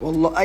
والله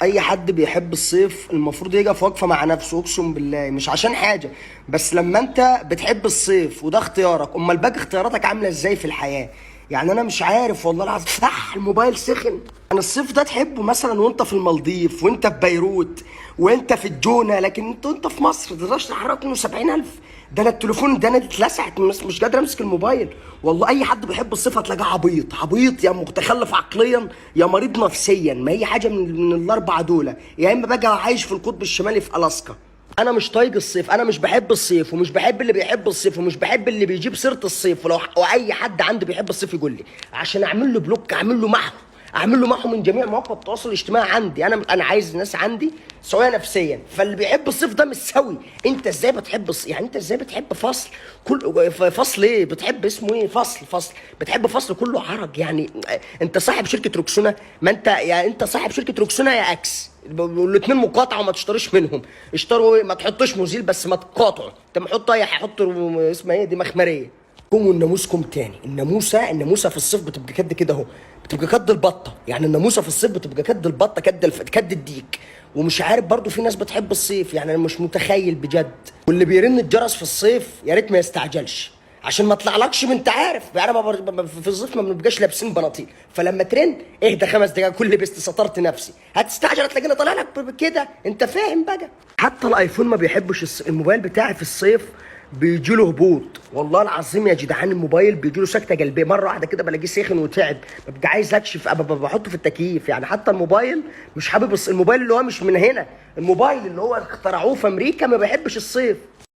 اي حد بيحب الصيف المفروض يقف وقفه مع نفسه، اقسم بالله مش عشان حاجه. بس لما انت بتحب الصيف وده اختيارك، امال باقي اختياراتك عامله ازاي في الحياه؟ يعني انا مش عارف والله العظيم. الموبايل سخن. انا الصيف ده تحبه مثلا وانت في المالديف، وانت في بيروت، وانت في الجونه، لكن انت في مصر درجه الحراره 72,000. ده انا التليفون ده انا اتلسعت، مش قادر امسك الموبايل. والله اي حد بيحب الصيف هتلاقيه عبيط عبيط، يا متخلف عقليا يا مريض نفسيا، ما هي حاجه من الاربعه دول. يا اما بقى عايش في القطب الشمالي في الاسكا. انا مش طايق الصيف، انا مش بحب الصيف، ومش بحب اللي بيحب الصيف، ومش بحب اللي بيجيب سيره الصيف. واي حد عنده بيحب الصيف يقول لي عشان اعمل له بلوك، اعمل له محو، اعمل له محو من جميع مواقع التواصل الاجتماعي عندي. انا عايز ناس عندي سويه نفسيا. فاللي بيحب الصيف ده مش سوي. انت ازاي بتحب يعني انت ازاي بتحب فصل؟ فصل ايه بتحب؟ اسمه ايه؟ فصل بتحب فصل كله عرج يعني. انت صاحب شركه روكسونا؟ ما انت يعني انت صاحب شركه روكسونا يا اكس. الاثنين مقاطعه وما تشتريش منهم. اشتروا ما تحطش مزيل، بس ما تقاطعوا. انت محط اي هيحط اسمها ايه دي، مخمريه. كوم والناموس كوم تاني. الناموسه في الصيف بتبقى كد كده اهو، بتبقى كد البطه. يعني الناموسه في الصيف بتبقى كد البطه، كد الديك. ومش عارف برضو في ناس بتحب الصيف، يعني انا مش متخيل بجد. واللي بيرن الجرس في الصيف يا ريت ما يستعجلش، عشان ما طلعلكش. ما انت عارف يعني في الصيف ما بنبقاش لابسين بناطيل، فلما ترن اهدى 5 دقايق، كل لبست سترت نفسي. هتستعجل هتلاقيني طالع لك كده، انت فاهم بقى. حتى الايفون ما بيحبش الموبايل بتاعي في الصيف بيجي له هبوط. والله العظيم يا جدعان الموبايل بيجي له سكته قلبيه مره واحده كده، بلاقيه سخن وتعب، ببقى عايز اكشف، بحطه في التكييف. يعني حتى الموبايل مش حابب الموبايل اللي هو مش من هنا، الموبايل اللي هو اخترعوه في امريكا ما بيحبش الصيف.